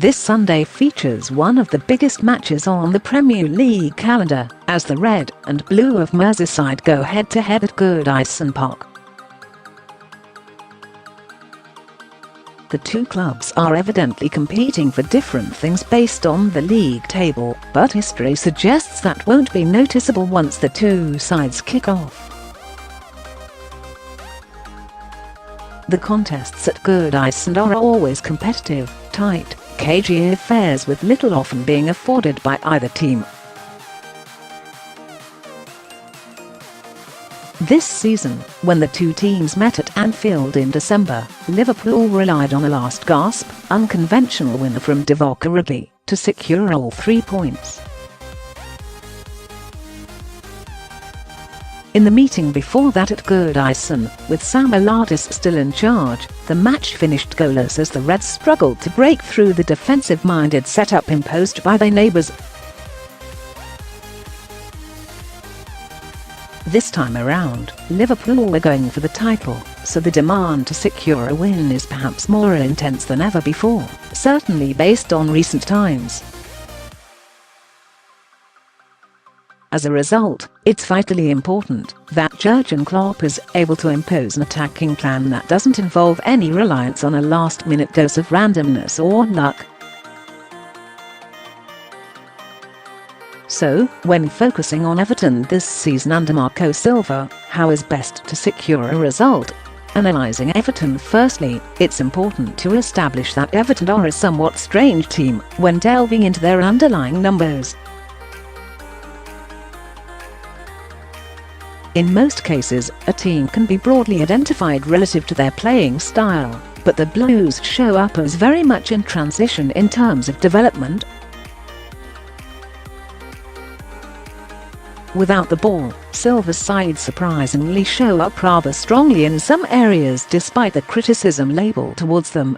This Sunday features one of the biggest matches on the Premier League calendar, as the red and blue of Merseyside go head-to-head at Goodison Park. The two clubs are evidently competing for different things based on the league table, but history suggests that won't be noticeable once the two sides kick off. The contests at Goodison are always competitive, tight, cagey affairs with little often being afforded by either team. This season, when the two teams met at Anfield in December, Liverpool relied on a last gasp, unconventional winner from Divock Origi to secure all 3 points. In the meeting before that at Goodison, with Sam Allardyce still in charge, the match finished goalless as the Reds struggled to break through the defensive-minded setup imposed by their neighbours. This time around, Liverpool were going for the title, so the demand to secure a win is perhaps more intense than ever before, certainly based on recent times. As a result, it's vitally important that Jurgen Klopp is able to impose an attacking plan that doesn't involve any reliance on a last-minute dose of randomness or luck. So, when focusing on Everton this season under Marco Silva, how is best to secure a result? Analysing Everton Firstly, it's important to establish that Everton are a somewhat strange team when delving into their underlying numbers. In most cases, a team can be broadly identified relative to their playing style, but the Blues show up as very much in transition in terms of development. Without the ball, Silva's side surprisingly show up rather strongly in some areas despite the criticism labelled towards them.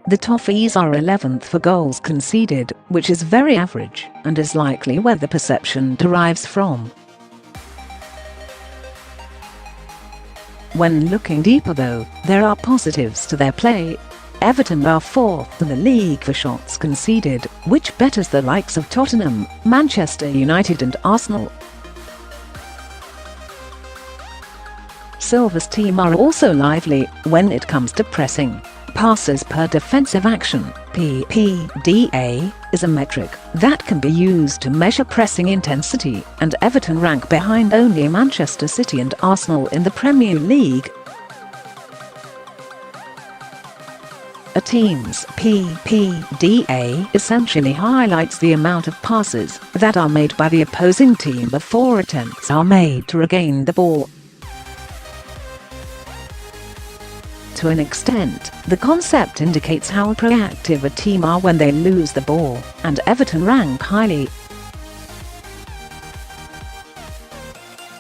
The Toffees are 11th for goals conceded, which is very average, and is likely where the perception derives from. When looking deeper though, there are positives to their play. Everton are 4th in the league for shots conceded, which betters the likes of Tottenham, Manchester United and Arsenal. Silva's team are also lively when it comes to pressing. Passes per defensive action, PPDA, is a metric that can be used to measure pressing intensity, and Everton rank behind only Manchester City and Arsenal in the Premier League. A team's PPDA essentially highlights the amount of passes that are made by the opposing team before attempts are made to regain the ball. To an extent, the concept indicates how proactive a team are when they lose the ball, and Everton rank highly.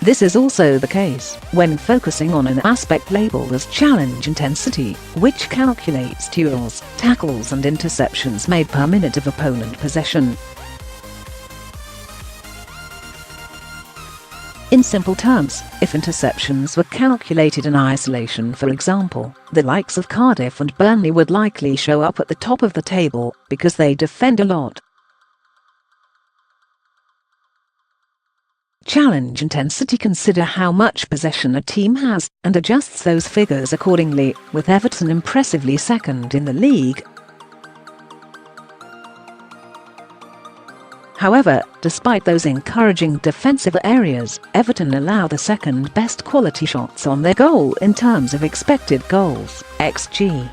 This is also the case when focusing on an aspect labelled as challenge intensity, which calculates duels, tackles and interceptions made per minute of opponent possession. In simple terms, if interceptions were calculated in isolation, for example, the likes of Cardiff and Burnley would likely show up at the top of the table, because they defend a lot. Challenge intensity consider how much possession a team has, and adjusts those figures accordingly, with Everton impressively second in the league. However, despite those encouraging defensive areas, Everton allow the second best quality shots on their goal in terms of expected goals, XG.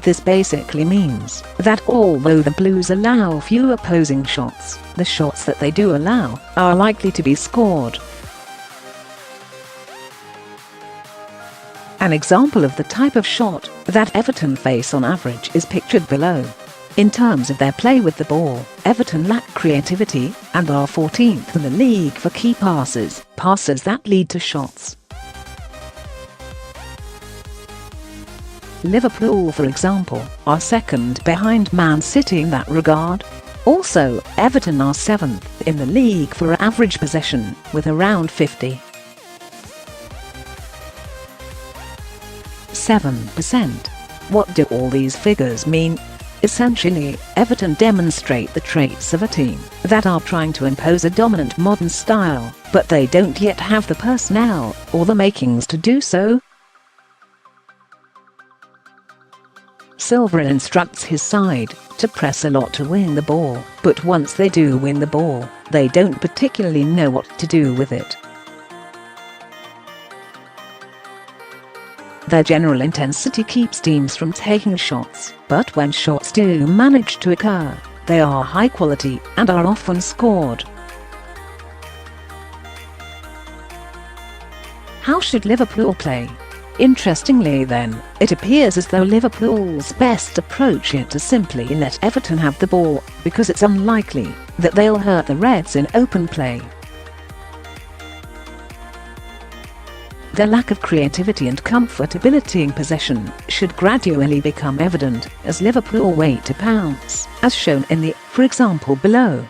This basically means that although the Blues allow few opposing shots, the shots that they do allow are likely to be scored. An example of the type of shot that Everton face on average is pictured below. In terms of their play with the ball, Everton lack creativity and are 14th in the league for key passes that lead to shots. Liverpool, for example, are second behind Man City in that regard. Also, Everton are 7th in the league for average possession, with around 50. 7%. What do all these figures mean? Essentially, Everton demonstrate the traits of a team that are trying to impose a dominant modern style, but they don't yet have the personnel or the makings to do so. Silva instructs his side to press a lot to win the ball, but once they do win the ball, they don't particularly know what to do with it. Their general intensity keeps teams from taking shots, but when shots do manage to occur, they are high quality and are often scored. How should Liverpool play? Interestingly then, it appears as though Liverpool's best approach is to simply let Everton have the ball, because it's unlikely that they'll hurt the Reds in open play. Their lack of creativity and comfortability in possession should gradually become evident as Liverpool wait to pounce, as shown in the, for example, below.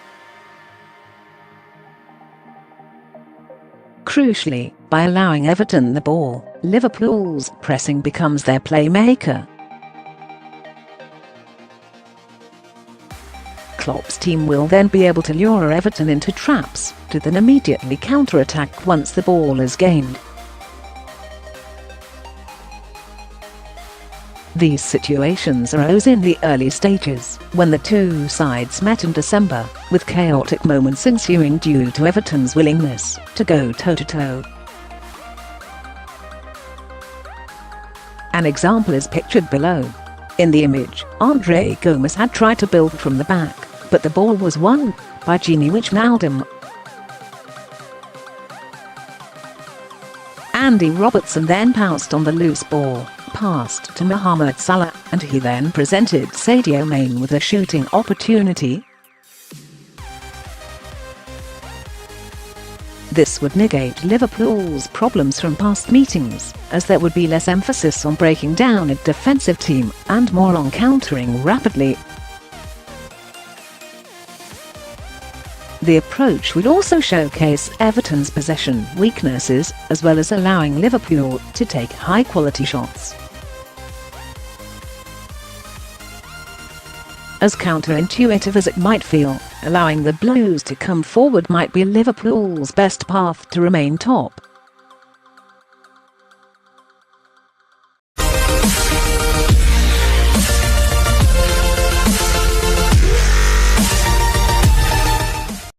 Crucially, by allowing Everton the ball, Liverpool's pressing becomes their playmaker. Klopp's team will then be able to lure Everton into traps, to then immediately counter-attack once the ball is gained. These situations arose in the early stages, when the two sides met in December, with chaotic moments ensuing due to Everton's willingness to go toe-to-toe. An example is pictured below. In the image, Andre Gomes had tried to build from the back, but the ball was won by Gini Wijnaldum. Andy Robertson then pounced on the loose ball, passed to Mohamed Salah, and he then presented Sadio Mane with a shooting opportunity. This would negate Liverpool's problems from past meetings, as there would be less emphasis on breaking down a defensive team and more on countering rapidly. The approach would also showcase Everton's possession weaknesses, as well as allowing Liverpool to take high-quality shots. As counterintuitive as it might feel, allowing the Blues to come forward might be Liverpool's best path to remain top.